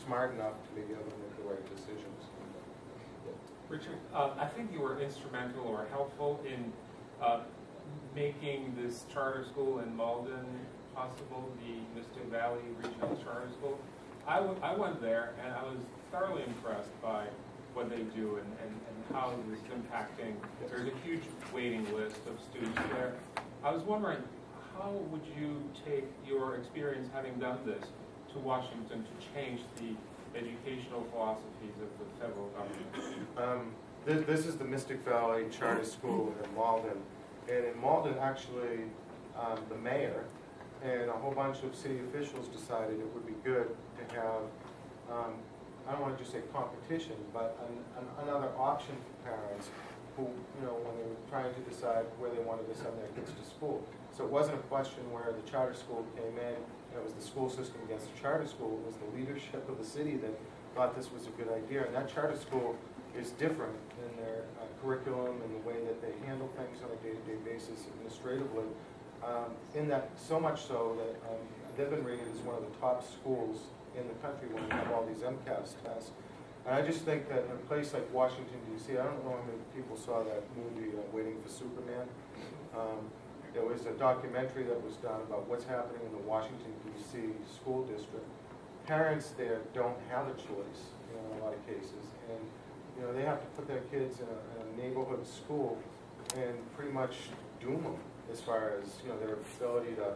smart enough to be able to make the right decisions. Richard, I think you were instrumental or helpful in making this charter school in Malden possible, the Mystic Valley Regional Charter School. I went there and I was thoroughly impressed by what they do and how it's impacting. There's a huge waiting list of students there. I was wondering, how would you take your experience having done this to Washington to change the educational philosophies of the federal government? This is the Mystic Valley Charter School in Malden. And in Malden, actually, the mayor and a whole bunch of city officials decided it would be good to have, I don't want to just say competition, but another option for parents who, when they were trying to decide where they wanted to send their kids to school. So it wasn't a question where the charter school came in, and it was the school system against the charter school. It was the leadership of the city that thought this was a good idea. And that charter school is different in their curriculum and the way that they handle things on a day-to-day basis administratively. In that, so much so that they've been rated as one of the top schools in the country when we have all these MCAS tests. And I just think that in a place like Washington, D.C., I don't know how many people saw that movie, Waiting for Superman. There was a documentary that was done about what's happening in the Washington, D.C. school district. Parents there don't have a choice, in a lot of cases. And, they have to put their kids in a neighborhood school and pretty much doom them as far as, their ability to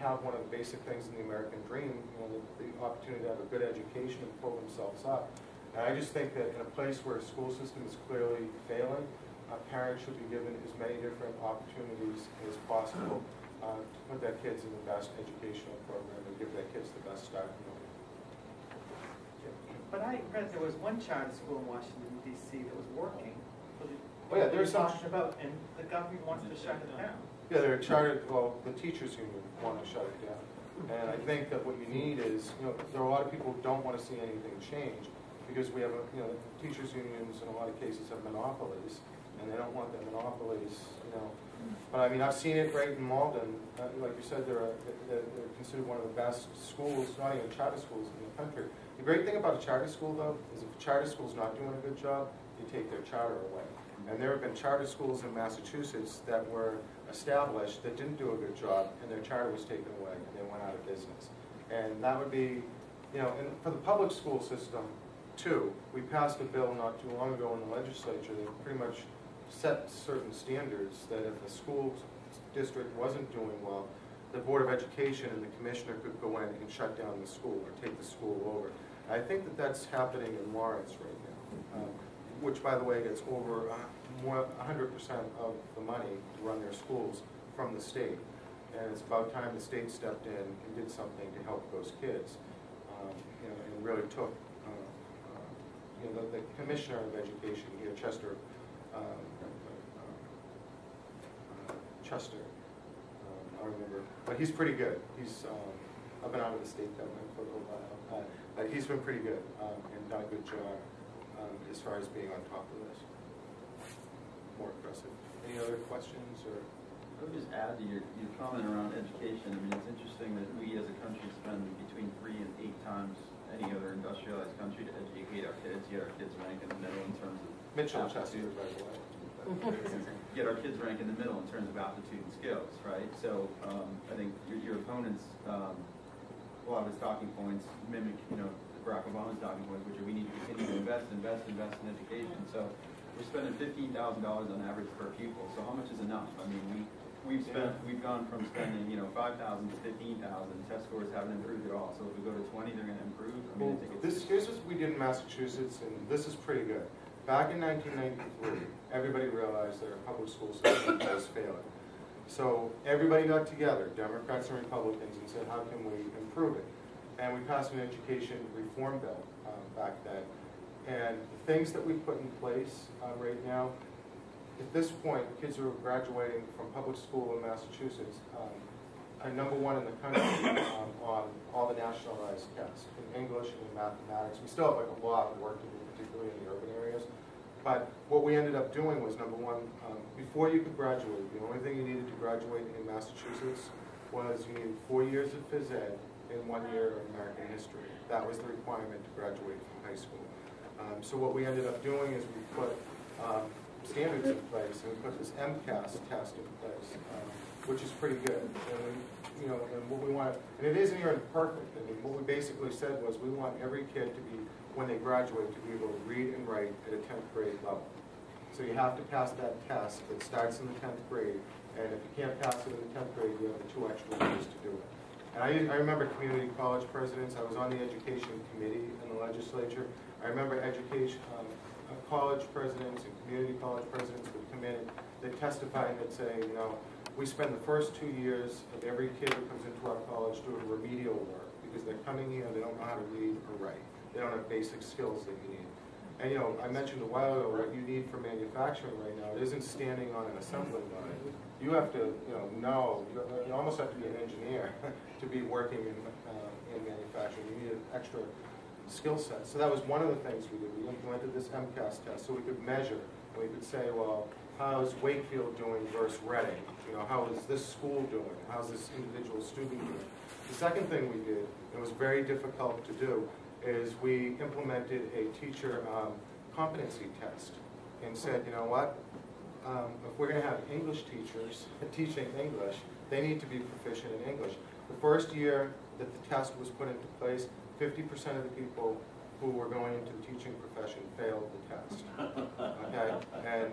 have one of the basic things in the American dream, the opportunity to have a good education and pull themselves up. And I just think that in a place where a school system is clearly failing, parents should be given as many different opportunities as possible to put their kids in the best educational program and give their kids the best start. But I read there was one charter school in Washington, D.C. that was working. Oh yeah, there's some. About, and the government wants to shut it down. Yeah, they're chartered. Well, the teachers union want to shut it down, and I think that what you need is, there are a lot of people who don't want to see anything change because we have, teachers unions in a lot of cases have monopolies, and they don't want the monopolies, But I mean, I've seen it right in Malden. Like you said, they're considered one of the best schools, not even charter schools in the country. The great thing about a charter school, though, is if a charter school's not doing a good job, you take their charter away. And there have been charter schools in Massachusetts that were established that didn't do a good job, and their charter was taken away, and they went out of business. And that would be, and for the public school system, too, we passed a bill not too long ago in the legislature that pretty much set certain standards that if a school district wasn't doing well, the Board of Education and the commissioner could go in and shut down the school or take the school over. I think that that's happening in Lawrence right now, which, by the way, gets over 100% of the money to run their schools from the state. And it's about time the state stepped in and did something to help those kids, and really took, the commissioner of education here, Chester, I don't remember, but he's pretty good. He's, I've been out of the state government for a little while, but he's been pretty good and done a good job as far as being on top of this. More impressive. Any other questions? Or I would just add to your comment around education. I mean, it's interesting that we as a country spend between 3 and 8 times any other industrialized country to educate our kids, yet our kids rank in the middle in terms of Mitchell Chester, by the way. Yet our kids rank in the middle in terms of aptitude and skills, right? So I think your opponent's, a lot of his talking points mimic, Barack Obama's talking points, which are we need to continue to invest in education. So we're spending $15,000 on average per pupil. So how much is enough? I mean, we've gone from spending, 5,000 to 15,000. Test scores haven't improved at all. So if we go to 20, they're going to improve. I mean, I think here's what we did in Massachusetts, and this is pretty good. Back in 1993, everybody realized that our public school system was failing. So everybody got together, Democrats and Republicans, and said, how can we improve it? And we passed an education reform bill back then. And the things that we put in place right now, at this point, kids who are graduating from public school in Massachusetts are #1 in the country on all the nationalized tests, in English and in mathematics. We still have a lot of work to do, particularly in the urban areas. But what we ended up doing was, #1, before you could graduate, the only thing you needed to graduate in Massachusetts was you needed 4 years of phys ed in 1 year of American history. That was the requirement to graduate from high school. So what we ended up doing is we put standards in place, and we put this MCAS test in place, which is pretty good. And we, and what we want, and it isn't even perfect. I mean, what we basically said was we want every kid to be, when they graduate, to be able to read and write at a 10th grade level. So you have to pass that test. It starts in the 10th grade, and if you can't pass it in the 10th grade, you have 2 extra years to do it. And I remember community college presidents. I was on the education committee in the legislature. I remember education, college presidents and community college presidents would come in, they'd testify and they'd say, we spend the first 2 years of every kid who comes into our college doing remedial work because they're coming here and they don't know how to read or write. They don't have basic skills that you need. And I mentioned a while ago what you need for manufacturing right now. It isn't standing on an assembly line. You have to, know. You almost have to be an engineer to be working in manufacturing. You need an extra skill set. So that was one of the things we did. We implemented this MCAS test so we could measure. And we could say, well, how's Wakefield doing versus Reading? How is this school doing? How's this individual student doing? The second thing we did, and it was very difficult to do, is we implemented a teacher competency test and said, you know what, if we're going to have English teachers teaching English, they need to be proficient in English. The first year that the test was put into place, 50% of the people who were going into the teaching profession failed the test. Okay, and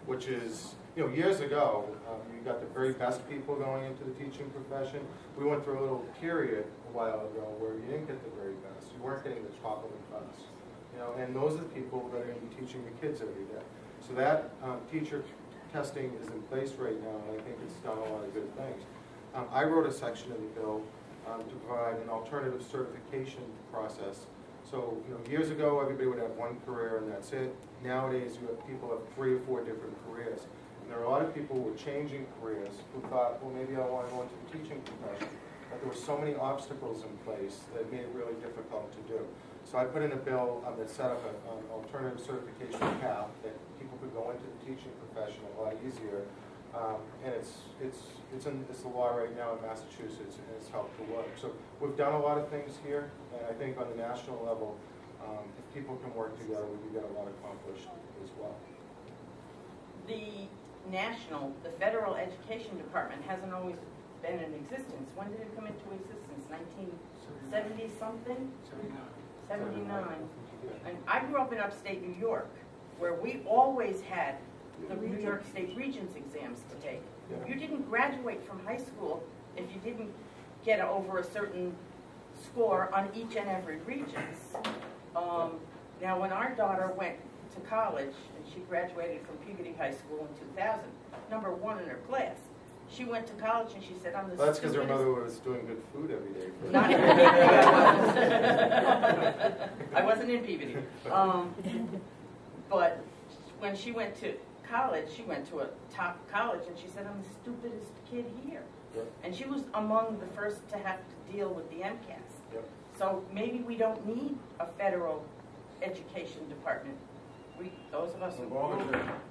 which is, years ago, you got the very best people going into the teaching profession. We went through a little period a while ago where you didn't get the very best. You weren't getting the top of the class. And those are the people that are going to be teaching the kids every day. So that teacher testing is in place right now, and I think it's done a lot of good things. I wrote a section of the bill to provide an alternative certification process. So, years ago, everybody would have one career and that's it. Nowadays, people have 3 or 4 different careers. And there are a lot of people who were changing careers who thought, well, maybe I want to go into the teaching profession. But there were so many obstacles in place that made it really difficult to do. So I put in a bill that set up an alternative certification path that people could go into the teaching profession a lot easier. And it's the law right now in Massachusetts, and it's helped to work. So we've done a lot of things here, and I think on the national level, if people can work together, we can get a lot accomplished as well. The federal education department hasn't always been in existence. When did it come into existence? 1970 something? 79. And I grew up in upstate New York, where we always had the New York State Regents exams to take. Yeah. You didn't graduate from high school if you didn't get over a certain score on each and every Regents. Now, when our daughter went to college, and she graduated from Peabody High School in 2000, number 1 in her class. She went to college and she said, I'm the Well, that's because her mother was doing good food every day. Not in Peabody, I wasn't. I wasn't in Peabody. But when she went to college, she went to a top college, and she said, I'm the stupidest kid here. Yep. And she was among the first to have to deal with the MCAS. Yep. So maybe we don't need a federal education department. Those of us who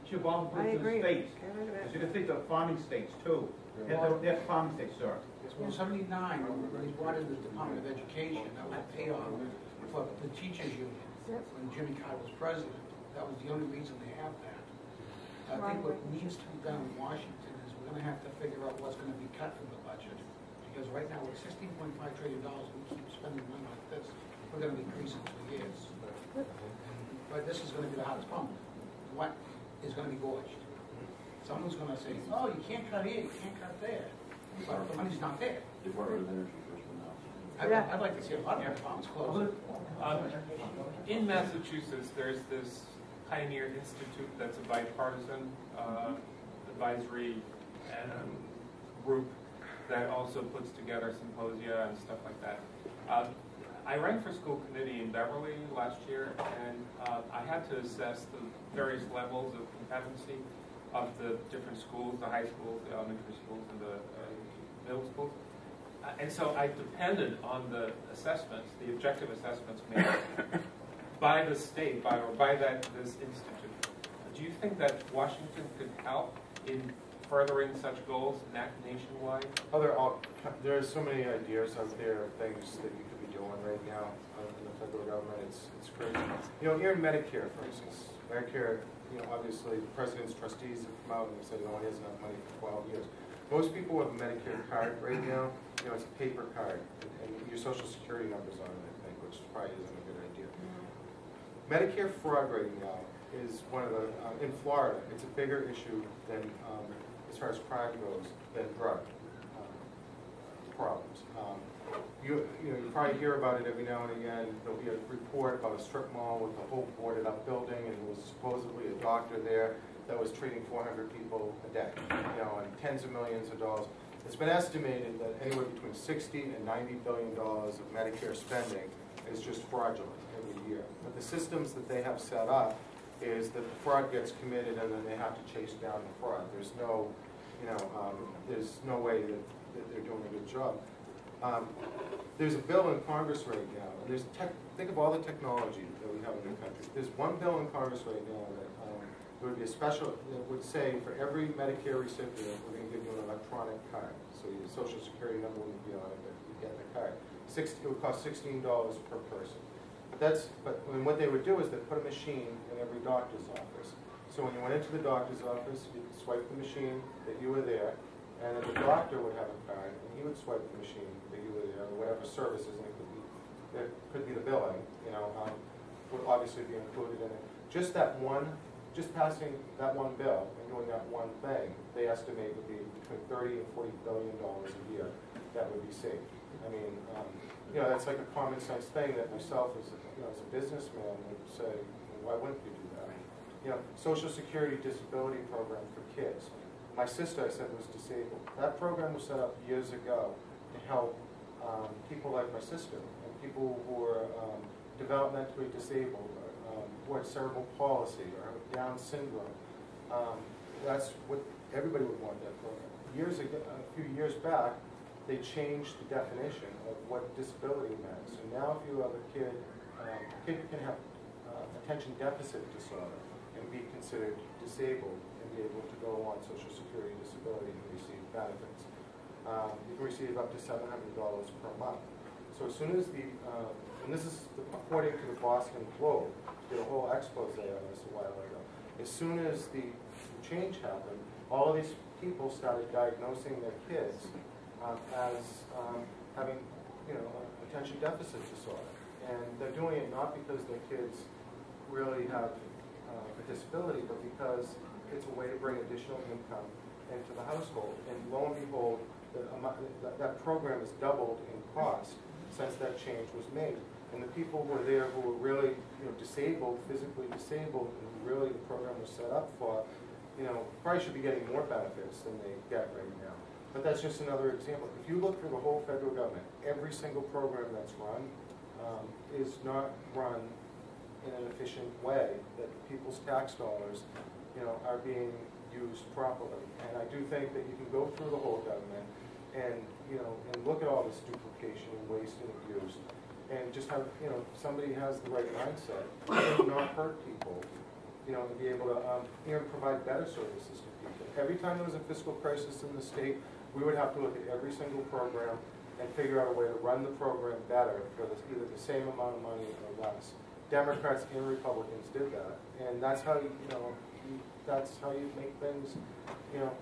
Should belong to the states. Because you can think of farming states too. They're farming states, sir. Well, 79, when they brought in the Department of Education, that was paid on for the teachers union. When Jimmy Carter was president, that was the only reason they have that. I think what needs to be done in Washington is we're going to have to figure out what's going to be cut from the budget. Because right now, with $16.5 trillion, we keep spending money like this. We're going to be increasing for years. But this is going to be the hardest problem. What is going to be gorged? Someone's going to say, oh, you can't cut here, you can't cut there. But the money's not there. I'd like to see a lot of departments close. In Massachusetts, there's this Pioneer Institute that's a bipartisan advisory group that also puts together symposia and stuff like that. I ran for school committee in Beverly last year, and I had to assess the various levels of competency of the different schools, the high schools, the elementary schools, and the middle schools. And so I depended on the assessments, the objective assessments made by the state, by this institute. Do you think that Washington could help in furthering such goals nationwide? Oh, there's so many ideas out there of things that you could be doing right now in the federal government. It's crazy. You know, here in Medicare, for instance, Medicare, you know, obviously the president's trustees have come out and said it only has enough money for 12 years. Most people with a Medicare card right now, you know, it's a paper card, and your social security number's on it, I think, which probably isn't a good idea. Medicare fraud right now is one of the, in Florida, it's a bigger issue than, as far as crime goes, than drug problems. You probably hear about it every now and again. There'll be a report about a strip mall with a whole boarded up building, and there was supposedly a doctor there that was treating 400 people a day, you know, and tens of millions of dollars. It's been estimated that anywhere between $60 and $90 billion of Medicare spending is just fraudulent every year. But the systems that they have set up is that the fraud gets committed and then they have to chase down the fraud. There's no, you know, there's no way that they're doing a good job. There's a bill in Congress right now, and think of all the technology that we have in the country. There's one bill in Congress right now that there would be a special, that would say for every Medicare recipient, we're going to give you an electronic card. So your social security number wouldn't be on it, but you get the card. It would cost $16 per person. But what they would do is they put a machine in every doctor's office. So when you went into the doctor's office, you could swipe the machine that you were there, and then the doctor would have a card, and he would swipe the machine that you were there, or whatever services, and it could be the billing, you know, would obviously be included in it. Just passing that one bill and doing that one thing, they estimate would be between $30 and $40 billion a year that would be saved. I mean, you know, that's like a common sense thing that myself as a businessman would say, why wouldn't you do that? You know, Social Security disability program for kids. My sister, I said, was disabled. That program was set up years ago to help people like my sister and people who are developmentally disabled, who had cerebral palsy or Down syndrome. That's what everybody would want that program. Years ago, a few years back, they changed the definition of what disability meant. So now if you have a kid can have attention deficit disorder and be considered disabled and be able to go on Social Security disability and receive benefits. You can receive up to $700 per month. So as soon as and this is according to the Boston Globe, did a whole expose on this a while ago. As soon as the change happened, all of these people started diagnosing their kids as having, you know, attention deficit disorder. And they're doing it not because their kids really have a disability, but because it's a way to bring additional income into the household. And lo and behold, that program has doubled in cost since that change was made. And the people who were there who were really, you know, disabled, physically disabled, and who really the program was set up for, you know, probably should be getting more benefits than they get right now. But that's just another example. If you look through the whole federal government, every single program that's run is not run in an efficient way, that people's tax dollars, you know, are being used properly. And I do think that you can go through the whole government and, you know, and look at all this duplication and waste and abuse, and just have, you know, somebody has the right mindset to not hurt people, you know, and be able to provide better services to people. Every time there was a fiscal crisis in the state, we would have to look at every single program and figure out a way to run the program better for either the same amount of money or less. Democrats and Republicans did that, and that's how that's how you make things, you know,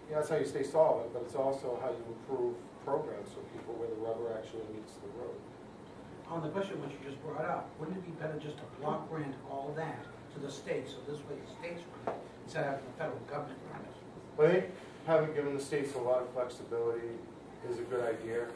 that's how you stay solvent, but it's also how you improve programs for people where the rubber actually meets the road. On the question which you just brought up, wouldn't it be better just to block grant all that to the states, so this way the states run it, instead of having the federal government run it? Well, I think having given the states a lot of flexibility is a good idea.